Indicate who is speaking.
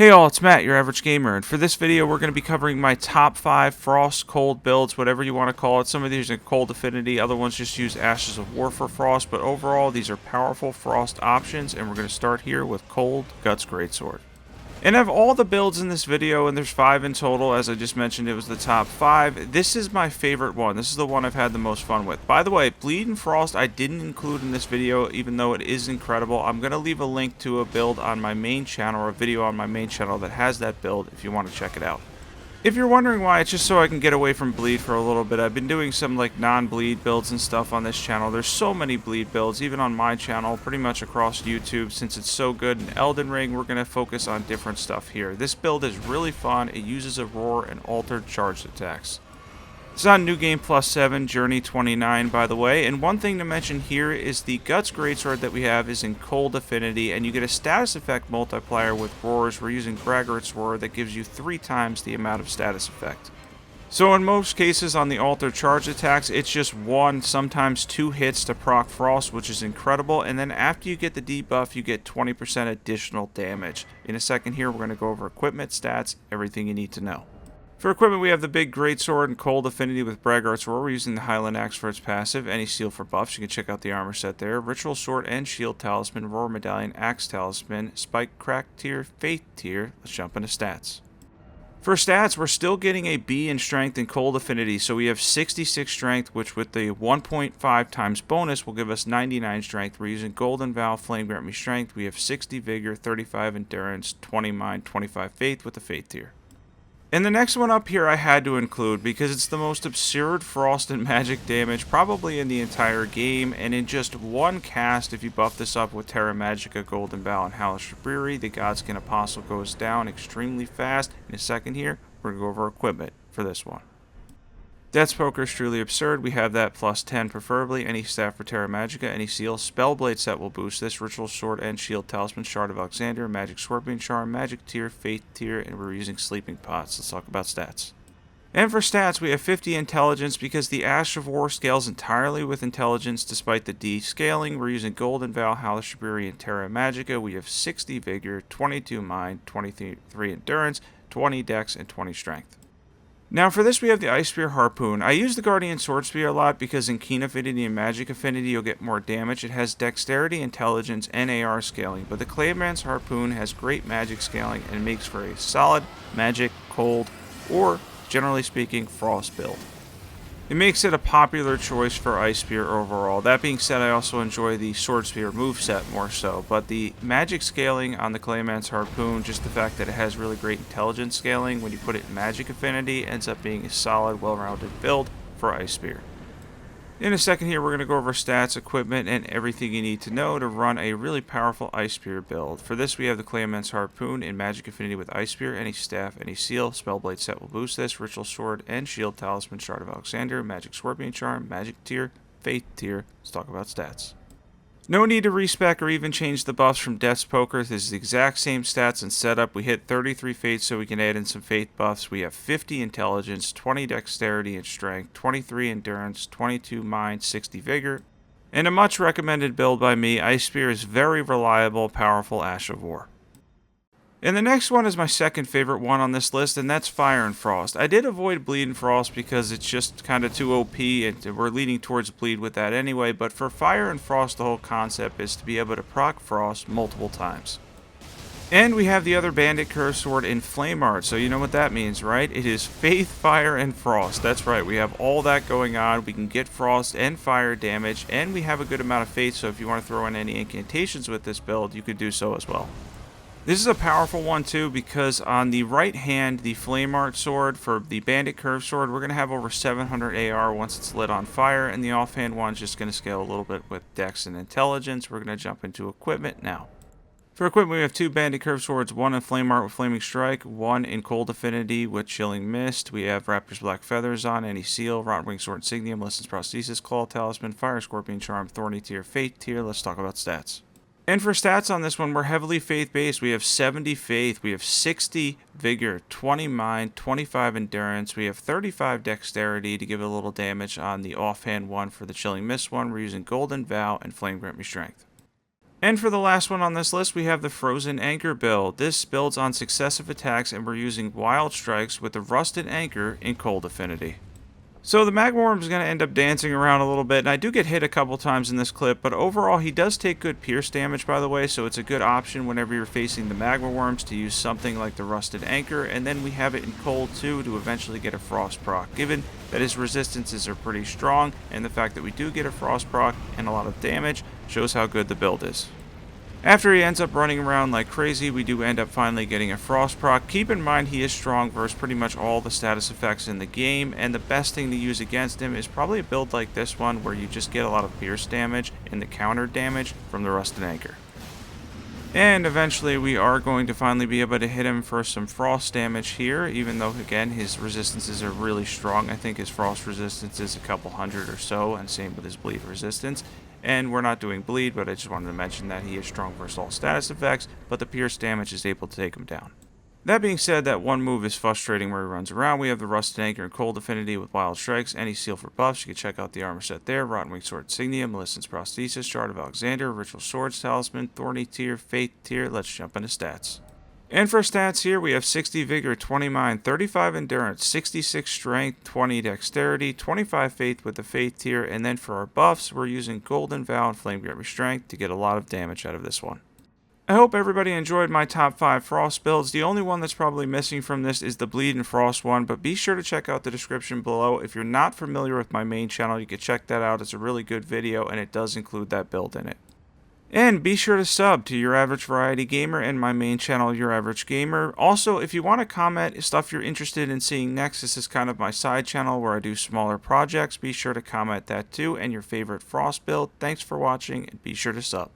Speaker 1: Hey all, it's Matt, your average gamer, and for this video we're going to be covering my top 5 Frost cold builds, whatever you want to call it. Some of these are cold affinity, other ones just use Ashes of War for Frost, but overall these are powerful Frost options, and we're going to start here with Cold Guts Greatsword. And of all the builds in this video, and there's 5 in total, as I just mentioned, it was the top 5, this is my favorite one. This is the one I've had the most fun with. By the way, Bleed and Frost I didn't include in this video, even though it is incredible. I'm going to leave a link to a build on my main channel, or a video on my main channel that has that build if you want to check it out. If you're wondering why, it's just so I can get away from Bleed for a little bit. I've been doing some like non-Bleed builds and stuff on this channel. There's so many Bleed builds, even on my channel, pretty much across YouTube. Since it's so good in Elden Ring, we're going to focus on different stuff here. This build is really fun. It uses a roar and altered charged attacks. It's on New Game Plus 7, Journey 29, by the way, and one thing to mention here is the Guts Greatsword that we have is in Cold Affinity, and you get a status effect multiplier with Roars. We're using Braggart's Roar that gives you 3 times the amount of status effect. So in most cases on the altered charge attacks, it's just 1, sometimes 2 hits to proc Frost, which is incredible, and then after you get the debuff, you get 20% additional damage. In a second here, we're going to go over equipment, stats, everything you need to know. For equipment, we have the big Greatsword and Cold Affinity with Braggart's Roar. We're using the Highland Axe for its passive, any seal for buffs. You can check out the armor set there. Ritual Sword and Shield Talisman, Roar Medallion, Axe Talisman, Spike Crack Tier, Faith Tier. Let's jump into stats. For stats, we're still getting a B in Strength and Cold Affinity, so we have 66 Strength, which with the 1.5 times bonus will give us 99 Strength. We're using Golden Vow, Flame Grant Me Strength. We have 60 Vigor, 35 Endurance, 20 Mind, 25 Faith with the Faith Tier. And the next one up here I had to include because it's the most absurd frost and magic damage probably in the entire game, and in just one cast, if you buff this up with Terra Magica, Golden Bow, and Hellish Rebury, the Godskin Apostle goes down extremely fast. In a second here, we're going to go over equipment for this one. Death's Poker is truly absurd. We have that plus 10 preferably. Any staff for Terra Magica, any seal. Spellblade set will boost this. Ritual Sword and Shield Talisman, Shard of Alexander, Magic Scorpion Charm, Magic Tier, Faith Tier, and we're using Sleeping Pots. Let's talk about stats. And for stats, we have 50 Intelligence because the Ash of War scales entirely with Intelligence despite the D scaling. We're using Golden Vow, Hellish Rebury, and Terra Magica. We have 60 Vigor, 22 Mind, 23 Endurance, 20 Dex, and 20 Strength. Now for this we have the Ice Spear Harpoon. I use the Guardian Sword Spear a lot because in Keen Affinity and Magic Affinity you'll get more damage. It has Dexterity, Intelligence, and AR scaling, but the Clayman's Harpoon has great magic scaling and makes for a solid magic, cold, or generally speaking, frost build. It makes it a popular choice for Ice Spear overall. That being said, I also enjoy the Sword Spear moveset more so, but the magic scaling on the Clayman's Harpoon, just the fact that it has really great intelligence scaling when you put it in Magic Affinity, ends up being a solid, well-rounded build for Ice Spear. In a second here, we're going to go over stats, equipment, and everything you need to know to run a really powerful Ice Spear build. For this, we have the Clayman's Harpoon in Magic Affinity with Ice Spear, any staff, any seal. Spellblade set will boost this. Ritual Sword and Shield Talisman, Shard of Alexander, Magic Scorpion Charm, Magic Tier, Faith Tier. Let's talk about stats. No need to respec or even change the buffs from Death's Poker. This is the exact same stats and setup. We hit 33 Faith so we can add in some Faith buffs. We have 50 Intelligence, 20 Dexterity and Strength, 23 Endurance, 22 Mind, 60 Vigor. And a much recommended build by me, Ice Spear is very reliable, powerful Ash of War. And the next one is my second favorite one on this list, and that's Fire and Frost. I did avoid Bleed and Frost because it's just kind of too OP, and we're leaning towards Bleed with that anyway, but for Fire and Frost, the whole concept is to be able to proc Frost multiple times. And we have the other Bandit Curve Sword in Flame Art, so you know what that means, right? It is Faith, Fire, and Frost. That's right, we have all that going on. We can get Frost and Fire damage, and we have a good amount of Faith, so if you want to throw in any incantations with this build, you could do so as well. This is a powerful one too because on the right hand, the Flame Art Sword for the Bandit Curve Sword, we're going to have over 700 AR once it's lit on fire, and the offhand one's just going to scale a little bit with Dex and Intelligence. We're going to jump into equipment now. For equipment, we have 2 Bandit Curve Swords, 1 in Flame Art with Flaming Strike, 1 in Cold Affinity with Chilling Mist. We have Raptor's Black Feathers on, any seal, Rotwing Sword Insignium, Listens Prosthesis, Claw Talisman, Fire Scorpion Charm, Thorny Tier, Faith Tier. Let's talk about stats. And for stats on this one, we're heavily faith-based. We have 70 faith, we have 60 vigor, 20 mind, 25 endurance. We have 35 dexterity to give it a little damage on the offhand one for the Chilling Mist one. We're using Golden Vow and Flame Grant Me Strength. And for the last one on this list, we have the Frozen Anchor build. This builds on successive attacks, and we're using Wild Strikes with the Rusted Anchor in Cold Affinity. So the Magma Worm is going to end up dancing around a little bit, and I do get hit a couple times in this clip, but overall he does take good pierce damage, by the way, so it's a good option whenever you're facing the Magma Worms to use something like the Rusted Anchor, and then we have it in Cold too to eventually get a Frost proc, given that his resistances are pretty strong, and the fact that we do get a Frost proc and a lot of damage shows how good the build is. After he ends up running around like crazy, we do end up finally getting a Frost proc. Keep in mind he is strong versus pretty much all the status effects in the game, and the best thing to use against him is probably a build like this one where you just get a lot of pierce damage and the counter damage from the Rusted Anchor. And eventually we are going to finally be able to hit him for some frost damage here, even though again his resistances are really strong. I think his frost resistance is a couple hundred or so, and same with his bleed resistance. And we're not doing bleed, but I just wanted to mention that he is strong versus all status effects, but the pierce damage is able to take him down. That being said, that one move is frustrating where he runs around. We have the Rusted Anchor and Cold Affinity with Wild Strikes. Any seal for buffs, you can check out the armor set there. Rotten Wing Sword Insignia, Millicent's Prosthesis, Shard of Alexander, Ritual Swords Talisman, Thorny Tier, Fate Tier. Let's jump into stats. And for stats here, we have 60 Vigor, 20 Mind, 35 Endurance, 66 Strength, 20 Dexterity, 25 Faith with the Faith tier, and then for our buffs, we're using Golden Vow and Flame Grip Strength to get a lot of damage out of this one. I hope everybody enjoyed my top 5 Frost builds. The only one that's probably missing from this is the Bleed and Frost one, but be sure to check out the description below. If you're not familiar with my main channel, you can check that out. It's a really good video, and it does include that build in it. And be sure to sub to Your Average Variety Gamer and my main channel, Your Average Gamer. Also, if you want to comment stuff you're interested in seeing next, this is kind of my side channel where I do smaller projects. Be sure to comment that too, and your favorite Frost build. Thanks for watching, and be sure to sub.